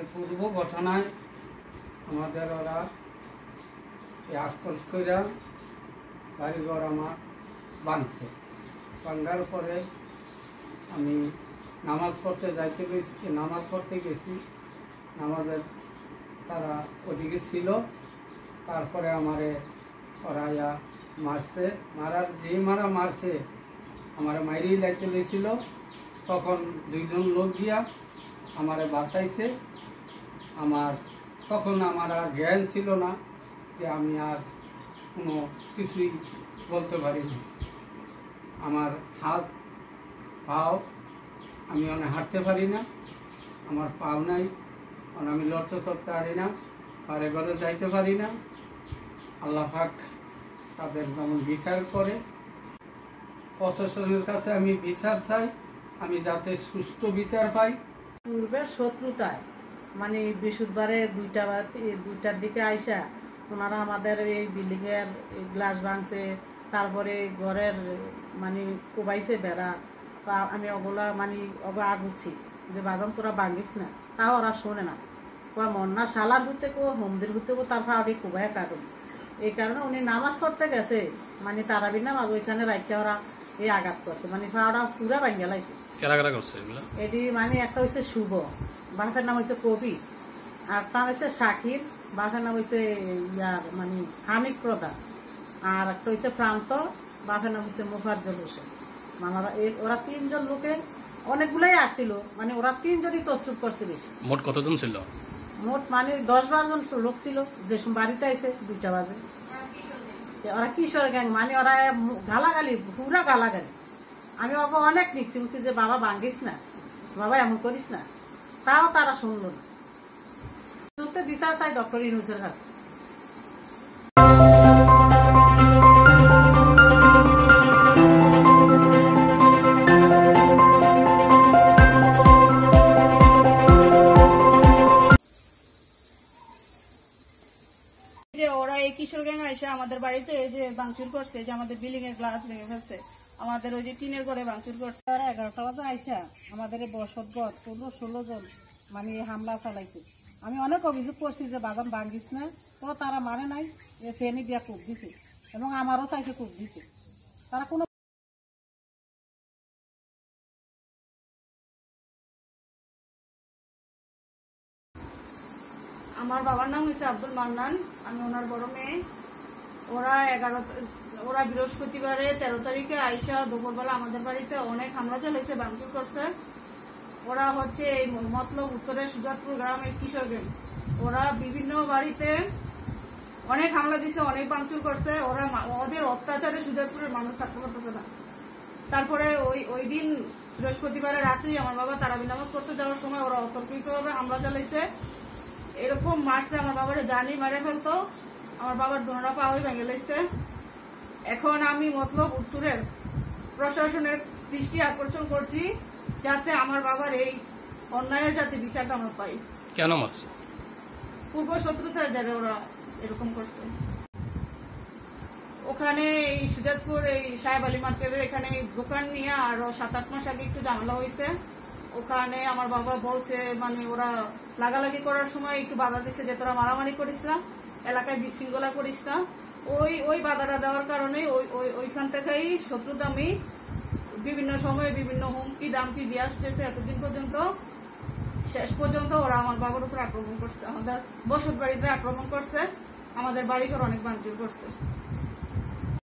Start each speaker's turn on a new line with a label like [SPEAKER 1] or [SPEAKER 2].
[SPEAKER 1] যে পূর্ব ঘটনায় আমাদের ওরা আশকোষ কইরা বাড়িঘর আমার ভাঙছে। ভাঙার পরে আমি নামাজ পড়তে গেছি, নামাজের তারা ওদিকে ছিল। তারপরে আমারে ওরা মারছে, মারছে আমারে মাইরেই লাইতে লেছিল। তখন দুইজন লোক গিয়া আমারে বাঁচাইছে। তখন আমার আর জ্ঞান ছিল না, যে আমি আর কোনো কিছুই বলতে পারিনি। আমার হাত পাও, আমি অনেক হাঁটতে পারি না, আমার পাও নাই, আমি লড়তে চড়তে পারি না, পারে ঘরে যাইতে পারি না। আল্লাহ পাক তাদের যেমন বিচার করে, প্রশাসনের কাছে আমি বিচার চাই, আমি যাতে সুস্থ বিচার পাই।
[SPEAKER 2] পূর্বের শত্রুতায় মানে বৃহস্পতিবারে 2টার দিকে আইসা ওনারা আমাদের এই বিল্ডিংয়ের গ্লাস ভাঙছে, তারপরে ঘরের মানে কোবাইছে বেড়া। আমি ওগুলা মানে আগুছি যে বাদাম তোরা ভাঙিস না, তাও ওরা শোনে না। মন্না শালার ঘুরতে মন্দির ঘুরতে তারপর আগে কোবাই কাটুন। এই কারণে উনি নামাজ পড়তে গেছে, মানে তারাবির নামাজ ওইখানে রাখতে ওরা এই আঘাত করছে, মানে ওরা পুরা ভাঙিয়া লাগছে। এটি মানে একটা হচ্ছে শুভ, বাসার নাম হচ্ছে কবি, আর তার হচ্ছে শাকির, বাসার নাম হচ্ছে মানে হামিদ প্রধান, আর একটা হচ্ছে প্রান্ত, বাসার নাম হচ্ছে মুফাজ্জল হোসেন। মানে ওরা 3 জন লোকে অনেকগুলাই আসছিল, মানে ওরা 3 জনই তসরুপ করছে।
[SPEAKER 3] মোট কতজন ছিল?
[SPEAKER 2] মোট মানে 10-12 জন লোক ছিল, যে বাড়িতে আইছে 2টা বাজে। ওরা কিশোর গ্যাং, মানে ওরা গালাগালি, পুরা গালাগালি। আমি ওকে অনেক লিখছি বলছি যে বাবা ভাঙ্গিস না, বাবা এমন করিস না, তাও তারা শুনল না। বিচার চাই ডক্টর ইউনূসের কাছে। ওরা এই কিশোর গ্যাং আইসে আমাদের বাড়িতে এই যে ভাঙচুর করছে, যে আমাদের বিল্ডিং এর গ্লাস ভেঙে ফেলছে, আমাদের ওই যে টিনের ঘরে ভাঙচুর করছে। ওরা 11টা বাজে আইসা আমাদের বসতঘর 15-16 জন মানে হামলা চালাইছে। আমি অনেক অভিযোগ করছি যে বাদাম ভাঙিস না, তো তারা মানে নাই, ফেনি দিয়া কূপ দিছে এবং আমারও চাইছে কূপ দিছে। তারা কোনো আমার বাবার নাম হচ্ছে আব্দুল মান্নান, আমি ওনার বড় মেয়ে। ওরা বৃহস্পতিবারে 13 তারিখে আইসা দুপুরবেলা আমাদের বাড়িতে অনেক হামলা চালাইছে, ভাঙচুর করছে। ওরা হচ্ছে এই মতলব উত্তরের সুজাতপুর গ্রামের কিশোর গ্যাং। ওরা বিভিন্ন বাড়িতে অনেক হামলা দিচ্ছে, অনেক ভাঙচুর করছে। ওদের অত্যাচারে সুজাতপুরের মানুষ থাকতে পারতেছে না। তারপরে ওই দিন বৃহস্পতিবারে রাত্রি আমার বাবা তারাবি নামাজ করতে যাওয়ার সময় ওরা অতর্কিতভাবে হামলা চালাইছে। এরকম মারছে, আমার বাবারে জানি মারে ফেলতো, আমার বাবার দোনোটা পাওয়াই ভেঙে লেগেছে। এখন আমি মতলব উত্তরের প্রশাসনের দৃষ্টি আকর্ষণ করছি, যাতে আমার বাবার এই অন্যায়ের যাতে বিচারটা আমরা পাই।
[SPEAKER 3] কেন মারছে?
[SPEAKER 2] পূর্ব শত্রুতার যারা ওরা এরকম করছে। ওখানে এই সুজাতপুর এই সাহেব আলী মার্কেটের এখানে দোকান নিয়ে আরো 7-8 মাস আগে একটু ঝামেলা হয়েছে। ওখানে আমার বাবা বলছে মানে ওরা লাগালাগি করার সময় একটু বাধা দিচ্ছে যে তোরা মারামারি করিস না, এলাকায় বিশৃঙ্খলা করিস না। ওই বাধাটা দেওয়ার কারণে ওইখান থেকেই শত্রুতা আমি বিভিন্ন সময়ে বিভিন্ন হুমকি দামকি দিয়ে আসতেছে এতদিন পর্যন্ত। শেষ পর্যন্ত ওরা আমার বাবার উপর আক্রমণ করছে, আমাদের বসত বাড়িতে আক্রমণ করছে, আমাদের বাড়িঘর অনেক ভাঙচুর করছে।